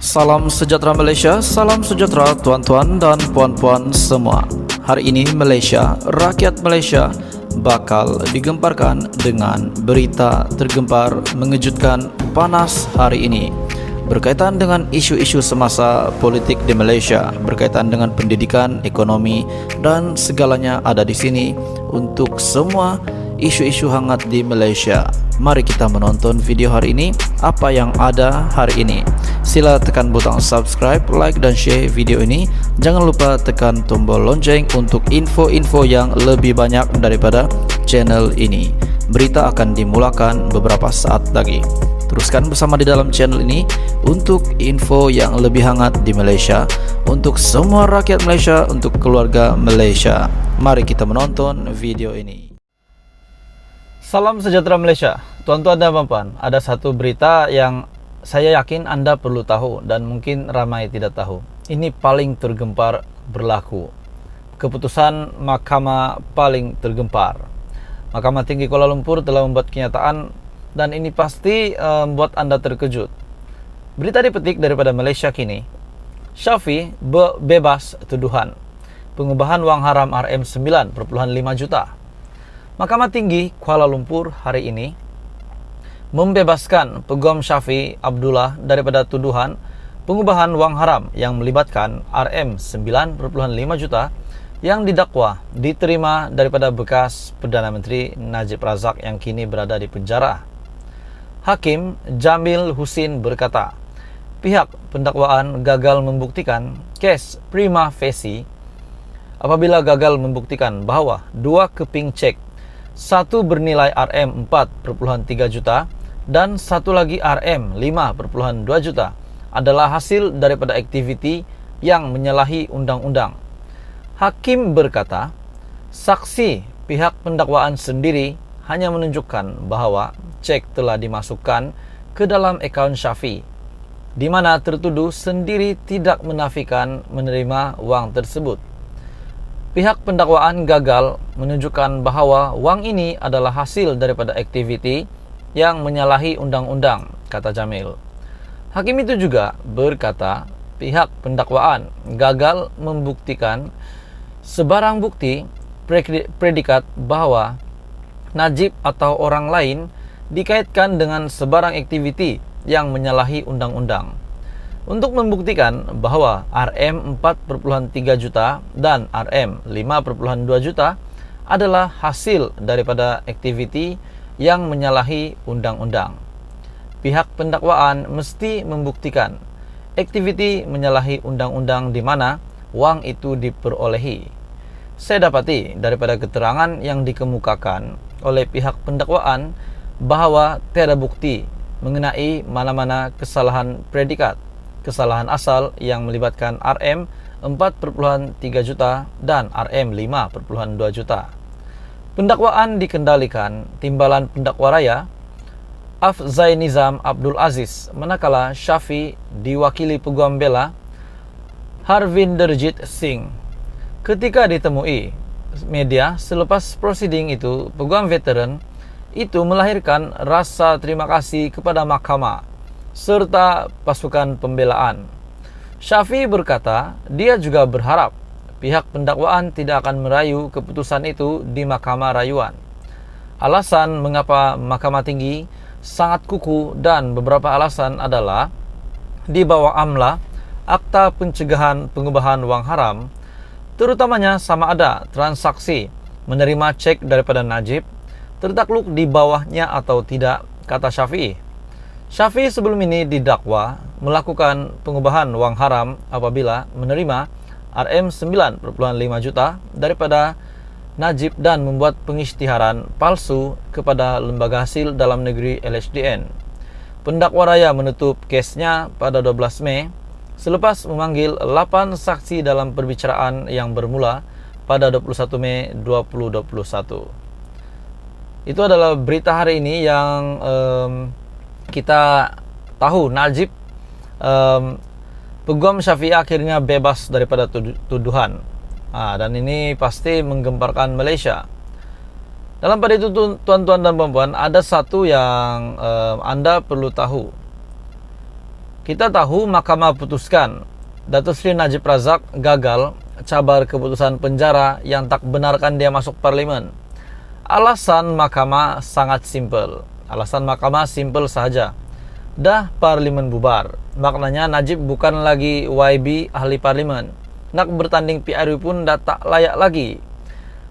Salam sejahtera Malaysia, salam sejahtera tuan-tuan dan puan-puan semua. Hari ini Malaysia, rakyat Malaysia bakal digemparkan dengan berita tergempar mengejutkan panas hari ini berkaitan dengan isu-isu semasa politik di Malaysia, berkaitan dengan pendidikan, ekonomi dan segalanya ada di sini untuk semua isu-isu hangat di Malaysia. Mari kita menonton video hari ini, apa yang ada hari ini. Sila tekan butang subscribe, like dan share video ini. Jangan lupa tekan tombol lonceng untuk info-info yang lebih banyak daripada channel ini. Berita akan dimulakan beberapa saat lagi. Teruskan bersama di dalam channel ini untuk info yang lebih hangat di Malaysia, untuk semua rakyat Malaysia, untuk keluarga Malaysia. Mari kita menonton video ini. Salam sejahtera Malaysia, tuan-tuan dan puan-puan. Ada satu berita yang saya yakin Anda perlu tahu dan mungkin ramai tidak tahu. Ini paling tergempar berlaku. Keputusan Mahkamah paling tergempar. Mahkamah Tinggi Kuala Lumpur telah membuat kenyataan dan ini pasti membuat Anda terkejut. Berita dipetik daripada Malaysia Kini. Shafie bebas tuduhan pengubahan wang haram RM9.5 juta. Mahkamah Tinggi Kuala Lumpur hari ini membebaskan Peguam Shafie Abdullah daripada tuduhan pengubahan wang haram yang melibatkan RM9.5 juta yang didakwa diterima daripada bekas Perdana Menteri Najib Razak yang kini berada di penjara. Hakim Jamil Husin berkata, pihak pendakwaan gagal membuktikan kes prima facie apabila gagal membuktikan bahawa dua keping cek, satu bernilai RM4.3 juta dan satu lagi RM5.2 juta adalah hasil daripada aktiviti yang menyalahi undang-undang. Hakim berkata, saksi pihak pendakwaan sendiri hanya menunjukkan bahawa cek telah dimasukkan ke dalam akaun Shafie, di mana tertuduh sendiri tidak menafikan menerima wang tersebut. Pihak pendakwaan gagal menunjukkan bahawa wang ini adalah hasil daripada aktiviti yang menyalahi undang-undang, kata Jamil. Hakim itu juga berkata pihak pendakwaan gagal membuktikan sebarang bukti predikat bahawa Najib atau orang lain dikaitkan dengan sebarang aktiviti yang menyalahi undang-undang. Untuk membuktikan bahawa RM4.3 juta dan RM5.2 juta adalah hasil daripada aktiviti yang menyalahi undang-undang, pihak pendakwaan mesti membuktikan aktiviti menyalahi undang-undang di mana wang itu diperolehi. Saya dapati daripada keterangan yang dikemukakan oleh pihak pendakwaan bahawa tiada bukti mengenai mana-mana kesalahan predikat, kesalahan asal yang melibatkan RM4.3 juta dan RM5.2 juta. Pendakwaan dikendalikan Timbalan Pendakwa Raya Afzainizam Abdul Aziz, manakala Shafie diwakili Peguam Bela Harvinderjit Singh. Ketika ditemui media selepas prosiding itu, Peguam Veteran itu melahirkan rasa terima kasih kepada mahkamah serta pasukan pembelaan. Shafie berkata dia juga berharap pihak pendakwaan tidak akan merayu keputusan itu di Mahkamah Rayuan. Alasan mengapa Mahkamah Tinggi sangat kukuh dan beberapa alasan adalah di bawah AMLA, Akta Pencegahan Pengubahan Wang Haram, terutamanya sama ada transaksi menerima cek daripada Najib tertakluk di bawahnya atau tidak, kata Shafie. Shafie sebelum ini didakwa melakukan pengubahan wang haram apabila menerima RM9.5 juta daripada Najib dan membuat pengisytiharan palsu kepada Lembaga Hasil Dalam Negeri LHDN. Pendakwa raya menutup kesnya pada 12 Mei selepas memanggil 8 saksi dalam perbicaraan yang bermula pada 21 Mei 2021. Itu adalah berita hari ini yang kita tahu Najib Peguam Shafie akhirnya bebas daripada tuduhan. Dan ini pasti menggemparkan Malaysia. Dalam pada itu tuan-tuan dan puan-puan, ada satu yang anda perlu tahu. Kita tahu Mahkamah putuskan Datuk Seri Najib Razak gagal cabar keputusan penjara yang tak benarkan dia masuk parlimen. Alasan Mahkamah sangat simpel. Alasan Mahkamah simpel saja. Dah parlimen bubar. Maknanya Najib bukan lagi YB ahli parlimen. Nak bertanding PRU pun dah tak layak lagi.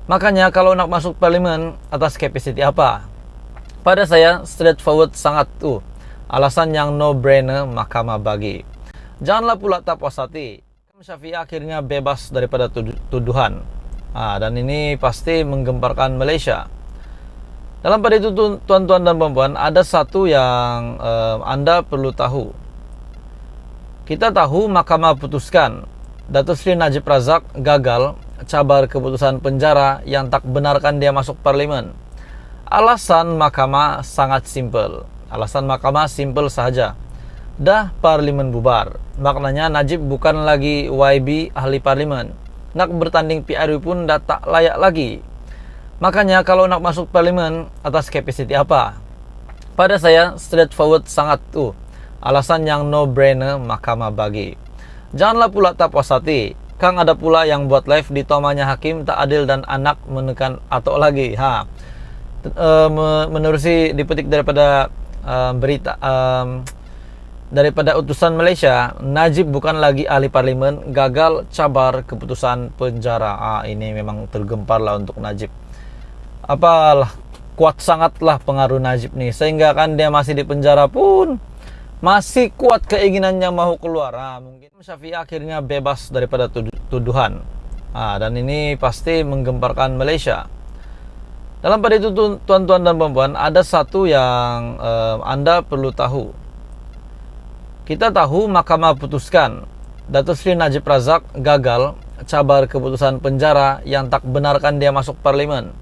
Makanya kalau nak masuk parlimen atas kapasiti apa? Pada saya straightforward sangat tuh. Alasan yang no-brainer Mahkamah bagi. Janganlah pula tak puas hati. Syafiee akhirnya bebas daripada tuduhan. Dan ini pasti menggemparkan Malaysia. Dalam pada itu tuan-tuan dan puan-puan, ada satu yang anda perlu tahu. Kita tahu Mahkamah putuskan Datuk Seri Najib Razak gagal cabar keputusan penjara yang tak benarkan dia masuk parlimen. Alasan Mahkamah sangat simpel. Alasan Mahkamah simpel saja. Dah parlimen bubar. Maknanya Najib bukan lagi YB ahli parlimen. Nak bertanding PRU pun dah tak layak lagi. Makanya kalau nak masuk parlimen atas kapasiti apa? Pada saya straightforward sangat tuh. Alasan yang no-brainer Mahkamah bagi. Janganlah pula tak puas hati. Kang ada pula yang buat live di tomanya hakim tak adil dan anak menekan atok lagi. Menerusi dipetik daripada berita daripada utusan Malaysia, Najib bukan lagi ahli parlimen, gagal cabar keputusan penjara. Ini memang tergempar lah untuk Najib. Apalah, kuat sangatlah pengaruh Najib nih, sehingga kan dia masih di penjara pun masih kuat keinginannya mau keluar. Mungkin Syafiee akhirnya bebas daripada tuduhan. Dan ini pasti menggemparkan Malaysia. Dalam pada itu tuan-tuan dan puan-puan, ada satu yang anda perlu tahu. Kita tahu Mahkamah putuskan Datuk Seri Najib Razak gagal cabar keputusan penjara yang tak benarkan dia masuk parlimen.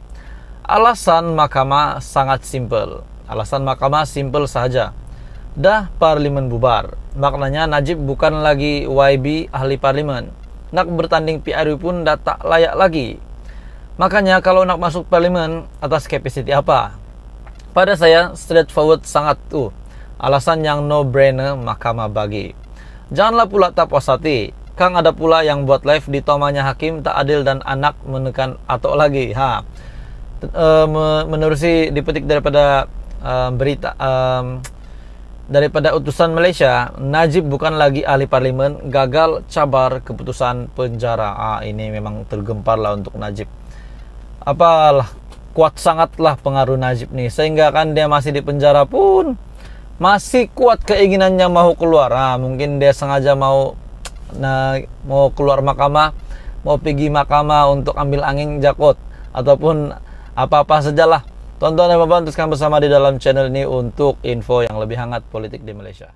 Alasan Mahkamah sangat simpel. Alasan Mahkamah simpel saja. Dah parlimen bubar. Maknanya Najib bukan lagi YB ahli parlimen. Nak bertanding PRU pun dah tak layak lagi. Makanya kalau nak masuk parlimen atas kapasiti apa? Pada saya straightforward sangat tuh. Alasan yang no-brainer Mahkamah bagi. Janganlah pula tak puas hati. Kang ada pula yang buat live di tomanya hakim tak adil dan anak menekan atok lagi. Menerusi dipetik daripada berita daripada utusan Malaysia, Najib bukan lagi ahli parlimen, gagal cabar keputusan penjara. Ini memang tergempar lah untuk Najib. Apalah, kuat sangatlah pengaruh Najib nih, sehingga kan dia masih di penjara pun masih kuat keinginannya mau keluar. Mungkin dia sengaja mau keluar mahkamah, mau pergi mahkamah untuk ambil angin jakot ataupun apa-apa sajalah. Tonton dan teruskan bersama di dalam channel ini untuk info yang lebih hangat politik di Malaysia.